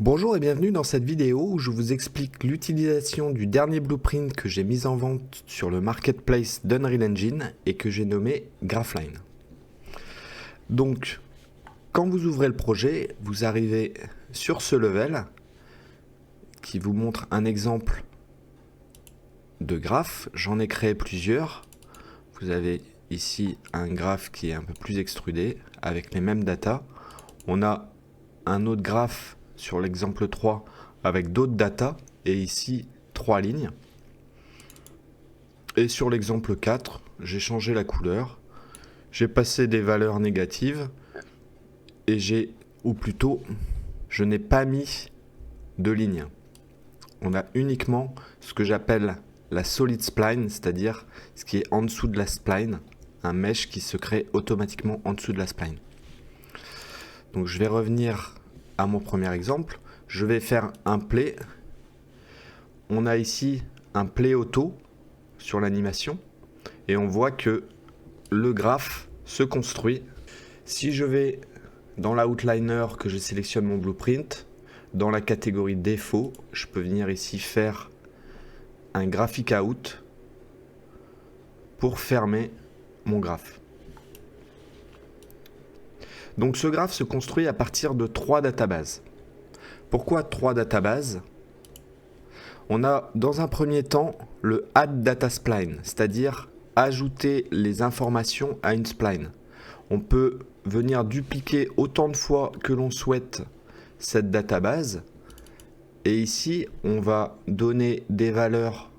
Bonjour et bienvenue dans cette vidéo où je vous explique l'utilisation du dernier blueprint que j'ai mis en vente sur le marketplace d'Unreal Engine et que j'ai nommé Graphline. Donc, quand vous ouvrez le projet, vous arrivez sur ce level qui vous montre un exemple de graphe. J'en ai créé plusieurs. Vous avez ici un graphe qui est un peu plus extrudé avec les mêmes datas. On a un autre graphe sur l'exemple 3 avec d'autres datas et ici 3 lignes. Et sur l'exemple 4, j'ai changé la couleur, j'ai passé des valeurs négatives et je n'ai pas mis de ligne. On a uniquement ce que j'appelle la solid spline, c'est-à-dire ce qui est en dessous de la spline, un mesh qui se crée automatiquement en dessous de la spline. Donc je vais revenir à mon premier exemple. Je vais faire un play. On a ici un play auto sur l'animation et on voit que le graphe se construit. Si je vais dans l'outliner, que je sélectionne mon blueprint, dans la catégorie défaut, je peux venir ici faire un graphic out pour fermer mon graphe. Donc ce graphe se construit à partir de 3 databases. Pourquoi 3 databases ? On a dans un premier temps le add data spline, c'est-à-dire ajouter les informations à une spline. On peut venir dupliquer autant de fois que l'on souhaite cette database. Et ici, on va donner des valeurs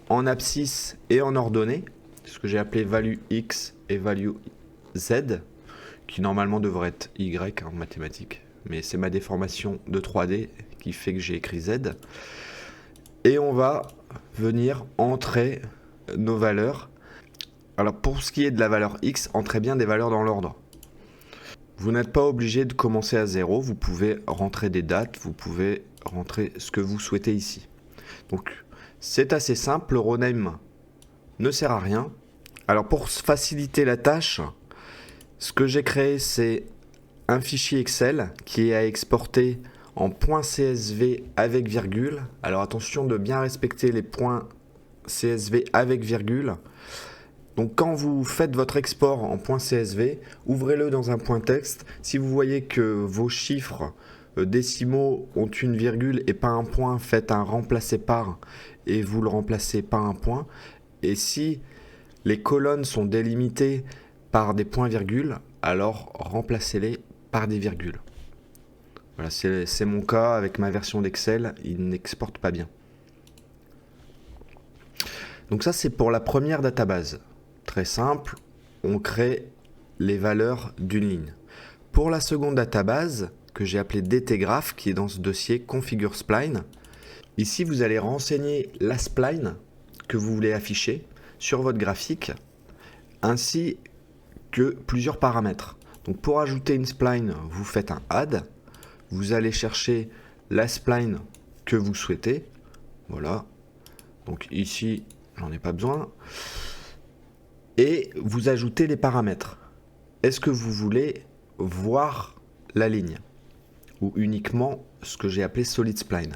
en abscisse et en ordonnée, ce que j'ai appelé value x et value z, qui normalement devrait être y en mathématiques. Mais c'est ma déformation de 3D qui fait que j'ai écrit z. Et on va venir entrer nos valeurs. Alors pour ce qui est de la valeur x, entrez bien des valeurs dans l'ordre. Vous n'êtes pas obligé de commencer à 0, vous pouvez rentrer des dates, vous pouvez rentrer ce que vous souhaitez ici. Donc c'est assez simple, le rowname ne sert à rien. Alors pour faciliter la tâche, ce que j'ai créé c'est un fichier Excel qui est à exporter en .csv avec virgule. Alors attention de bien respecter les points CSV avec virgule. Donc quand vous faites votre export en .csv, ouvrez-le dans un point texte. Si vous voyez que vos chiffres décimaux ont une virgule et pas un point, faites un remplacer par et vous le remplacez par un point. Et si les colonnes sont délimitées par des points-virgules, alors remplacez-les par des virgules. Voilà, c'est mon cas avec ma version d'Excel, il n'exporte pas bien. Donc ça c'est pour la première database. Très simple, on crée les valeurs d'une ligne. Pour la seconde database, que j'ai appelée dtgraph, qui est dans ce dossier configure spline, ici vous allez renseigner la spline que vous voulez afficher sur votre graphique, ainsi que plusieurs paramètres. Donc pour ajouter une spline, vous faites un add, vous allez chercher la spline que vous souhaitez, voilà, donc ici j'en ai pas besoin, et vous ajoutez les paramètres. Est-ce que vous voulez voir la ligne ou uniquement ce que j'ai appelé solid spline?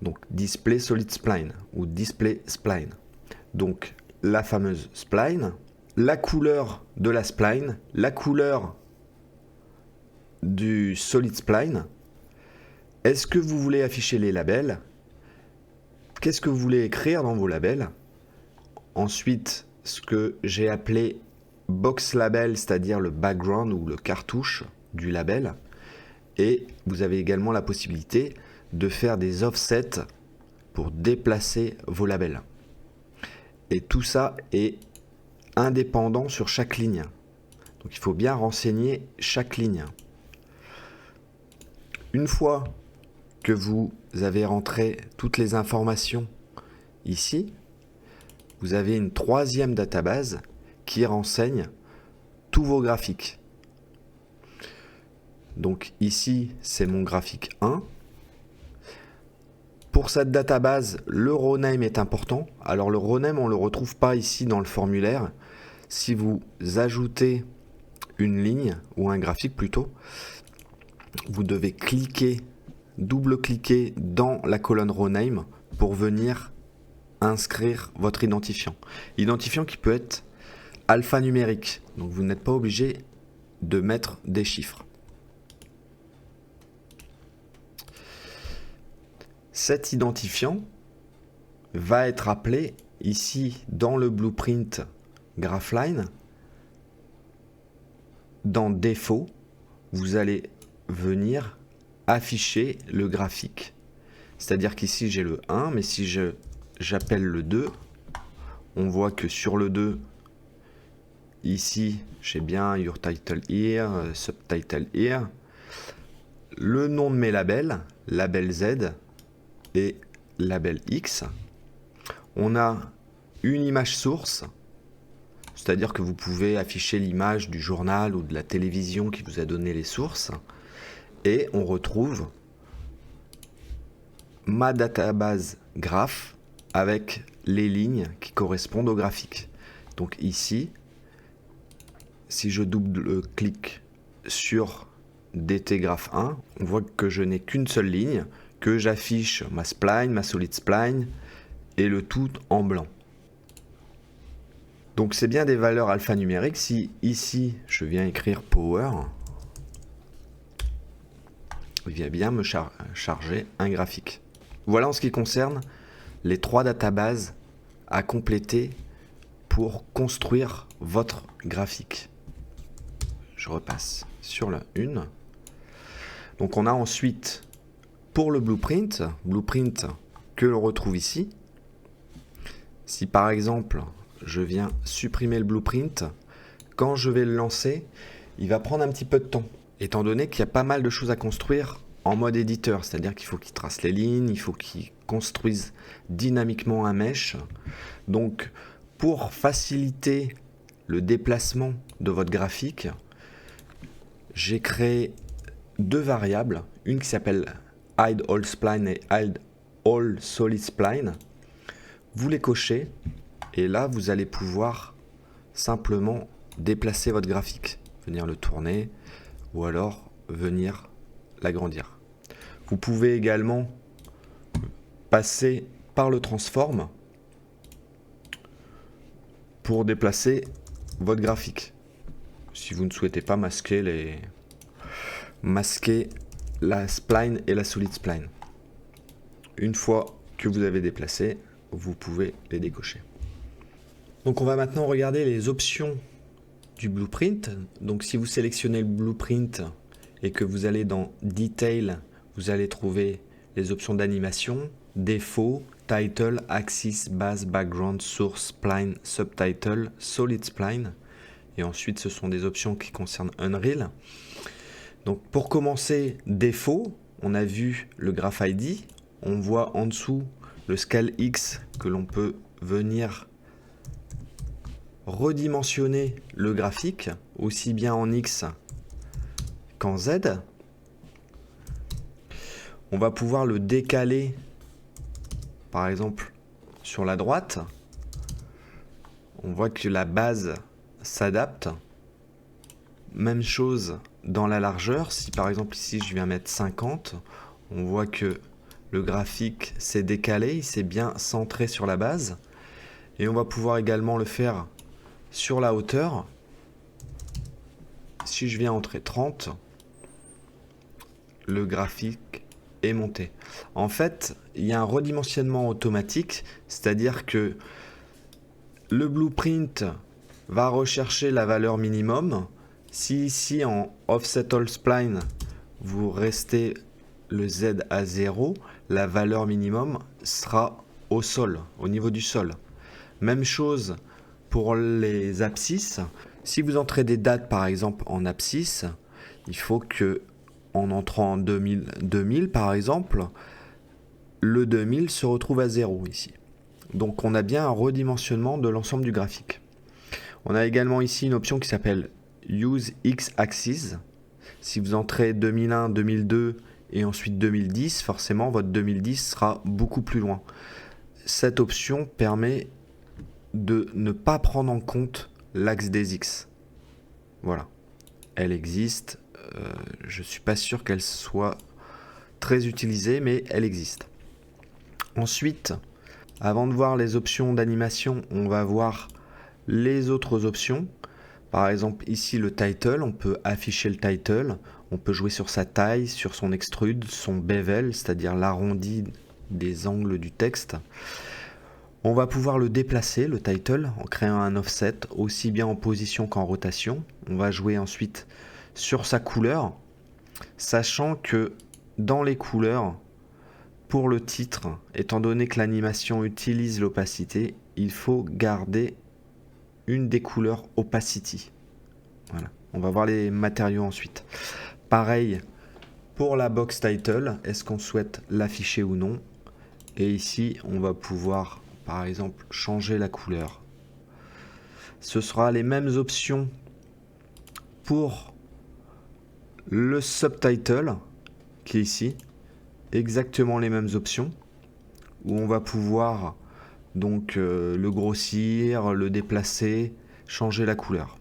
Donc display solid spline ou display spline. Donc la fameuse spline, la couleur de la spline, la couleur du solid spline. Est-ce que vous voulez afficher les labels? Qu'est-ce que vous voulez écrire dans vos labels? Ensuite, ce que j'ai appelé box label, c'est-à-dire le background ou le cartouche du label. Et vous avez également la possibilité de faire des offsets pour déplacer vos labels. Et tout ça est indépendant sur chaque ligne. Donc il faut bien renseigner chaque ligne. Une fois que vous avez rentré toutes les informations ici, vous avez une troisième database qui renseigne tous vos graphiques. Donc ici, c'est mon graphique 1. Pour cette database, le rowname est important. Alors le rowname, on ne le retrouve pas ici dans le formulaire. Si vous ajoutez une ligne, ou un graphique plutôt, vous devez cliquer, double-cliquer dans la colonne RawName pour venir inscrire votre identifiant. Identifiant qui peut être alphanumérique, donc vous n'êtes pas obligé de mettre des chiffres. Cet identifiant va être appelé ici dans le blueprint GraphLine. Dans défaut, vous allez venir afficher le graphique. C'est-à-dire qu'ici j'ai le 1, mais si j'appelle le 2, on voit que sur le 2, ici j'ai bien Your Title Here, Subtitle Here, le nom de mes labels, label Z et label X. On a une image source, c'est-à-dire que vous pouvez afficher l'image du journal ou de la télévision qui vous a donné les sources. Et on retrouve ma database graph avec les lignes qui correspondent au graphique. Donc ici, si je double-clique sur DT Graph 1, on voit que je n'ai qu'une seule ligne, que j'affiche ma spline, ma solid spline, et le tout en blanc. Donc c'est bien des valeurs alphanumériques. Si ici je viens écrire power, il va bien me charger un graphique. Voilà en ce qui concerne les 3 databases à compléter pour construire votre graphique. Je repasse sur la 1. Donc on a ensuite pour le blueprint que l'on retrouve ici. Si par exemple je viens supprimer le blueprint, quand je vais le lancer, il va prendre un petit peu de temps, étant donné qu'il y a pas mal de choses à construire en mode éditeur, c'est-à-dire qu'il faut qu'il trace les lignes, il faut qu'il construise dynamiquement un mesh. Donc pour faciliter le déplacement de votre graphique, j'ai créé 2 variables, une qui s'appelle hide all spline et hide all solid spline. Vous les cochez et là vous allez pouvoir simplement déplacer votre graphique, venir le tourner ou alors venir l'agrandir. Vous pouvez également passer par le transform pour déplacer votre graphique. Si vous ne souhaitez pas masquer la spline et la solid spline. Une fois que vous avez déplacé, vous pouvez les décocher. Donc on va maintenant regarder les options du blueprint. Donc si vous sélectionnez le blueprint et que vous allez dans Detail, vous allez trouver les options d'animation, défaut, title, axis, base, background, source, spline, subtitle, solid spline. Et ensuite ce sont des options qui concernent Unreal. Donc pour commencer, défaut, on a vu le Graph ID. On voit en dessous le scale X que l'on peut venir redimensionner le graphique, aussi bien en X qu'en Z. On va pouvoir le décaler, par exemple, sur la droite. On voit que la base s'adapte. Même chose dans la largeur. Si par exemple ici je viens mettre 50, on voit que le graphique s'est décalé, il s'est bien centré sur la base. Et on va pouvoir également le faire sur la hauteur. Si je viens entrer 30, le graphique est monté. En fait, il y a un redimensionnement automatique, c'est-à-dire que le blueprint va rechercher la valeur minimum. Si ici en Offset All Spline, vous restez le Z à 0, la valeur minimum sera au sol, au niveau du sol. Même chose pour les abscisses. Si vous entrez des dates par exemple en abscisse, il faut que en entrant 2000 par exemple, le 2000 se retrouve à 0 ici. Donc on a bien un redimensionnement de l'ensemble du graphique. On a également ici une option qui s'appelle Use X Axis. Si vous entrez 2001, 2002 et ensuite 2010, forcément votre 2010 sera beaucoup plus loin. Cette option permet de ne pas prendre en compte l'axe des X. Voilà. Elle existe, je suis pas sûr qu'elle soit très utilisée, mais elle existe. Ensuite, avant de voir les options d'animation, on va voir les autres options. Par exemple, ici le title, on peut afficher le title, on peut jouer sur sa taille, sur son extrude, son bevel, c'est-à-dire l'arrondi des angles du texte. On va pouvoir le déplacer, le title, en créant un offset, aussi bien en position qu'en rotation. On va jouer ensuite sur sa couleur, sachant que dans les couleurs, pour le titre, étant donné que l'animation utilise l'opacité, il faut garder une des couleurs opacity. Voilà. On va voir les matériaux ensuite. Pareil pour la box title, est-ce qu'on souhaite l'afficher ou non? Et ici, on va pouvoir, par exemple, changer la couleur. Ce sera les mêmes options pour le subtitle, qui est ici. Exactement les mêmes options, où on va pouvoir donc le grossir, le déplacer, changer la couleur.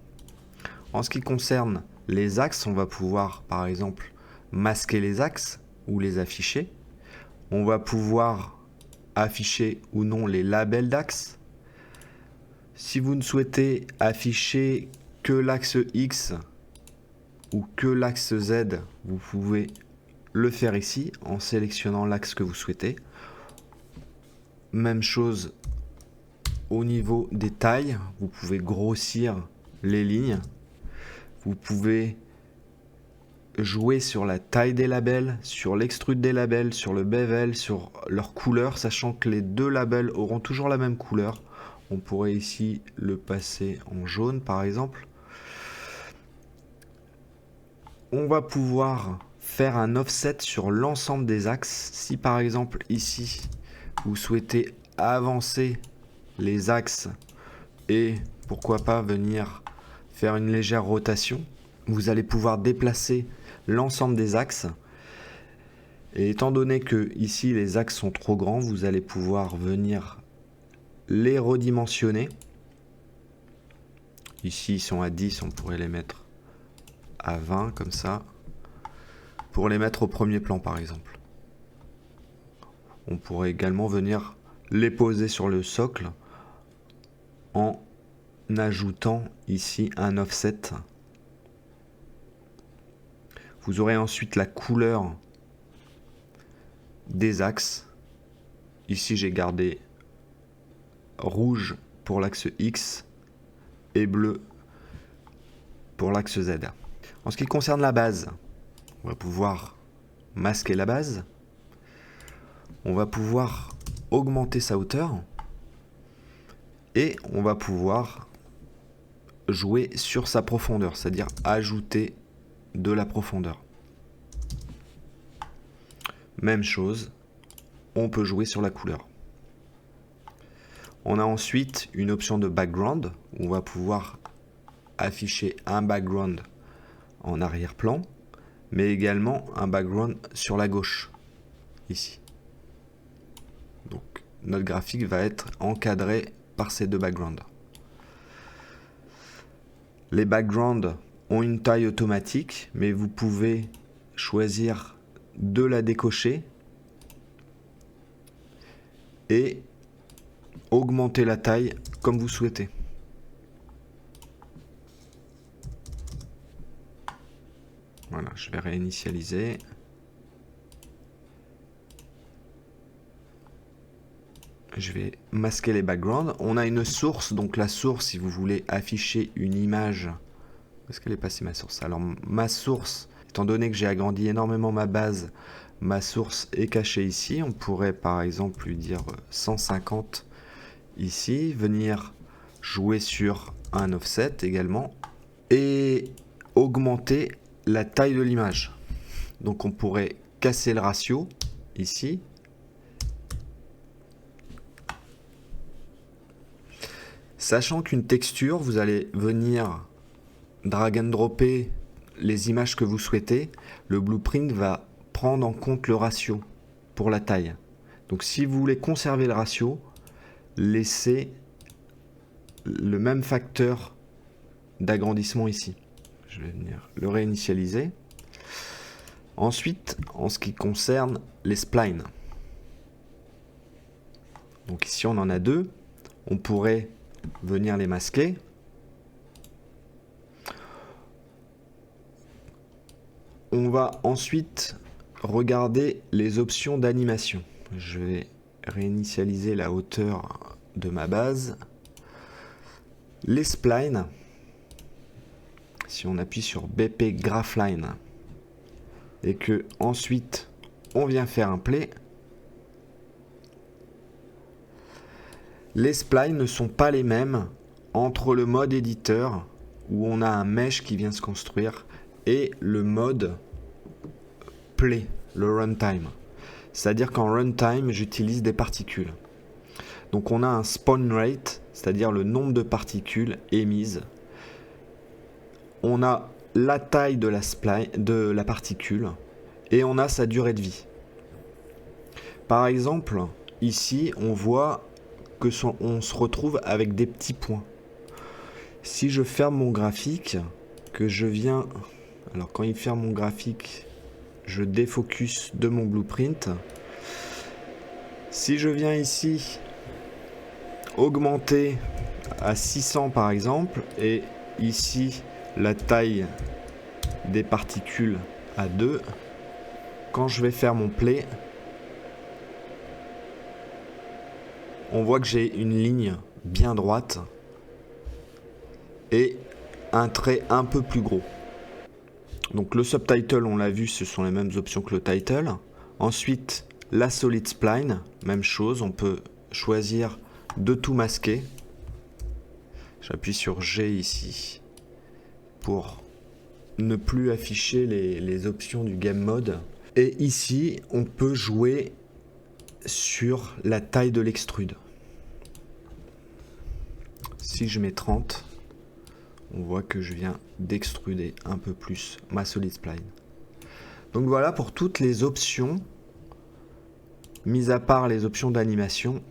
En ce qui concerne les axes, on va pouvoir par exemple masquer les axes ou les afficher. On va pouvoir afficher ou non les labels d'axes. Si vous ne souhaitez afficher que l'axe X ou que l'axe Z, vous pouvez le faire ici en sélectionnant l'axe que vous souhaitez. Même chose au niveau des tailles, vous pouvez grossir les lignes, vous pouvez jouer sur la taille des labels, sur l'extrude des labels, sur le bevel, sur leur couleur, sachant que les deux labels auront toujours la même couleur. On pourrait ici le passer en jaune par exemple. On va pouvoir faire un offset sur l'ensemble des axes. Si par exemple ici vous souhaitez avancer les axes et pourquoi pas venir faire une légère rotation, vous allez pouvoir déplacer l'ensemble des axes. Et étant donné que ici les axes sont trop grands, vous allez pouvoir venir les redimensionner. Ici ils sont à 10, on pourrait les mettre à 20 comme ça, pour les mettre au premier plan par exemple. On pourrait également venir les poser sur le socle en ajoutant ici un offset. Vous aurez ensuite la couleur des axes. Ici j'ai gardé rouge pour l'axe X et bleu pour l'axe Z. En ce qui concerne la base, on va pouvoir masquer la base. On va pouvoir augmenter sa hauteur. Et on va pouvoir jouer sur sa profondeur, c'est-à-dire ajouter de la profondeur. Même chose, on peut jouer sur la couleur. On a ensuite une option de background, où on va pouvoir afficher un background en arrière-plan, mais également un background sur la gauche, ici. Donc notre graphique va être encadré par ces deux backgrounds. Les backgrounds ont une taille automatique, mais vous pouvez choisir de la décocher et augmenter la taille comme vous souhaitez. Voilà, je vais réinitialiser. Je vais masquer les backgrounds. On a une source, donc la source, si vous voulez afficher une image. Où est-ce qu'elle est passée ma source? Alors ma source, étant donné que j'ai agrandi énormément ma base, ma source est cachée ici. On pourrait par exemple lui dire 150 ici, venir jouer sur un offset également et augmenter la taille de l'image. Donc on pourrait casser le ratio ici. Sachant qu'une texture, vous allez venir drag and dropper les images que vous souhaitez, le blueprint va prendre en compte le ratio pour la taille. Donc si vous voulez conserver le ratio, laissez le même facteur d'agrandissement ici. Je vais venir le réinitialiser. Ensuite, en ce qui concerne les splines. Donc ici, on en a deux. On pourrait venir les masquer. On va ensuite regarder les options d'animation. Je vais réinitialiser la hauteur de ma base. Les splines, si on appuie sur BP Graphline et que ensuite on vient faire un play, les splines ne sont pas les mêmes entre le mode éditeur où on a un mesh qui vient se construire et le mode play, le runtime. C'est-à-dire qu'en runtime, j'utilise des particules. Donc on a un spawn rate, c'est-à-dire le nombre de particules émises. On a la taille de la particule et on a sa durée de vie. Par exemple, ici, on voit que on se retrouve avec des petits points. Si je ferme mon graphique, que je viens... Alors quand il ferme mon graphique, je défocus de mon blueprint. Si je viens ici augmenter à 600 par exemple, et ici la taille des particules à 2, quand je vais faire mon play, on voit que j'ai une ligne bien droite et un trait un peu plus gros. Donc le subtitle, on l'a vu, ce sont les mêmes options que le title. Ensuite, la solid spline, même chose, on peut choisir de tout masquer. J'appuie sur G ici pour ne plus afficher les options du game mode. Et ici, on peut jouer sur la taille de l'extrude. Si je mets 30, on voit que je viens d'extruder un peu plus ma solid spline. Donc voilà pour toutes les options, mis à part les options d'animation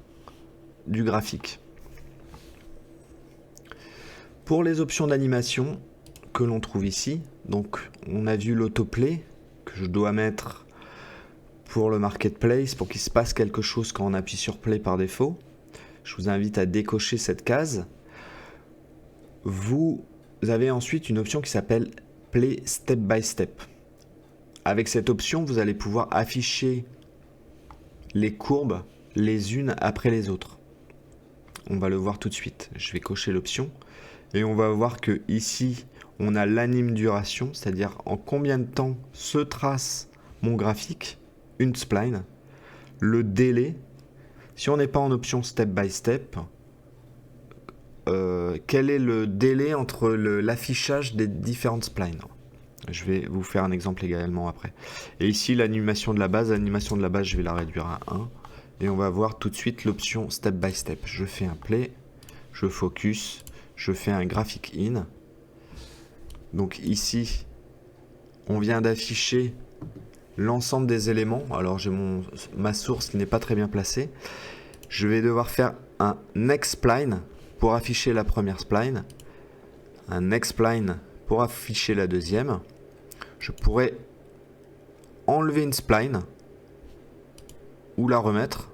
du graphique. Pour les options d'animation que l'on trouve ici, donc on a vu l'autoplay que je dois mettre pour le marketplace pour qu'il se passe quelque chose quand on appuie sur play par défaut. Je vous invite à décocher cette case. Vous avez ensuite une option qui s'appelle Play Step by Step. Avec cette option, vous allez pouvoir afficher les courbes les unes après les autres. On va le voir tout de suite. Je vais cocher l'option et on va voir que ici, on a l'anime duration, c'est-à-dire en combien de temps se trace mon graphique, une spline, le délai. Si on n'est pas en option Step by Step, quel est le délai entre l'affichage des différentes splines. Je vais vous faire un exemple également après. Et ici, l'animation de la base, je vais la réduire à 1. Et on va voir tout de suite l'option Step by Step. Je fais un play, je focus, je fais un graphic in. Donc ici, on vient d'afficher l'ensemble des éléments. Alors j'ai ma source qui n'est pas très bien placée. Je vais devoir faire un next spline pour afficher la première spline, un next spline pour afficher la deuxième. Je pourrais enlever une spline ou la remettre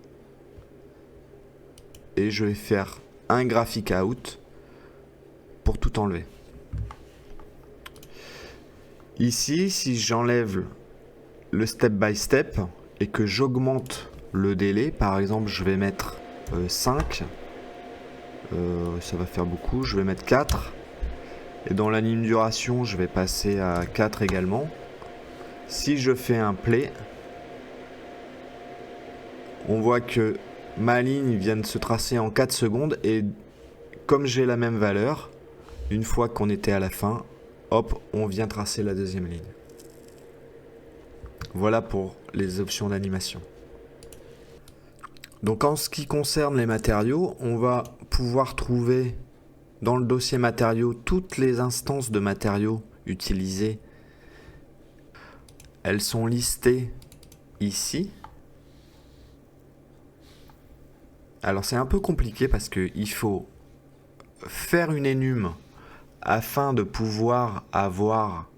et je vais faire un graphic out pour tout enlever. Ici, si j'enlève le step by step et que j'augmente le délai, par exemple je vais mettre 5, ça va faire beaucoup, je vais mettre 4 et dans l'anime duration je vais passer à 4 également. Si je fais un play, on voit que ma ligne vient de se tracer en 4 secondes et comme j'ai la même valeur, une fois qu'on était à la fin, hop, on vient tracer la deuxième ligne. Voilà pour les options d'animation. Donc en ce qui concerne les matériaux, on va pouvoir trouver dans le dossier matériaux toutes les instances de matériaux utilisées. Elles sont listées ici. Alors c'est un peu compliqué parce qu'il faut faire une énum afin de pouvoir avoir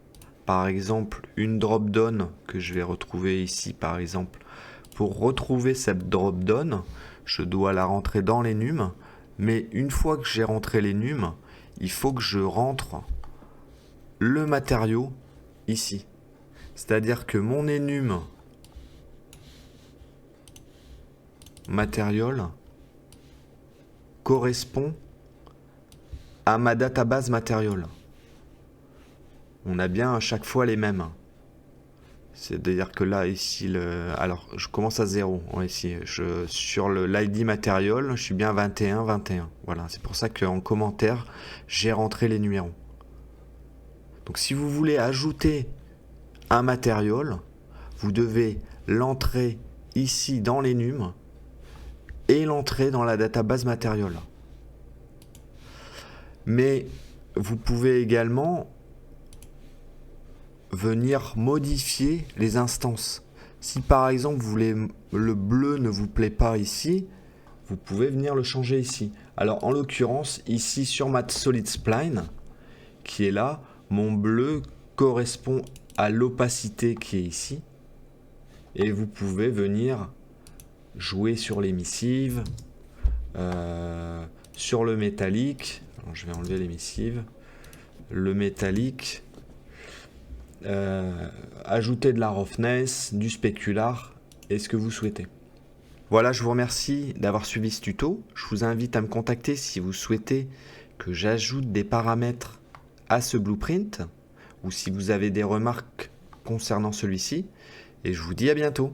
par exemple une drop-down que je vais retrouver ici par exemple. Pour retrouver cette drop-down, je dois la rentrer dans les nums, mais une fois que j'ai rentré les nums, il faut que je rentre le matériau ici. C'est-à-dire que mon enum material correspond à ma database matériel. On a bien à chaque fois les mêmes. C'est-à-dire que là, ici, alors je commence à 0. Ici, sur l'ID matériel, je suis bien 21, 21. Voilà, c'est pour ça qu'en commentaire, j'ai rentré les numéros. Donc si vous voulez ajouter un matériel, vous devez l'entrer ici dans les nums et l'entrer dans la database matériel. Mais vous pouvez également venir modifier les instances. Si par exemple vous voulez, le bleu ne vous plaît pas ici, vous pouvez venir le changer ici. Alors en l'occurrence ici sur ma solid spline qui est là, mon bleu correspond à l'opacité qui est ici et vous pouvez venir jouer sur l'émissive, sur le métallique. Alors, je vais enlever l'émissive, le métallique, ajouter de la roughness, du spécular et ce que vous souhaitez. Voilà, je vous remercie d'avoir suivi ce tuto. Je vous invite à me contacter si vous souhaitez que j'ajoute des paramètres à ce blueprint ou si vous avez des remarques concernant celui-ci. Et je vous dis à bientôt.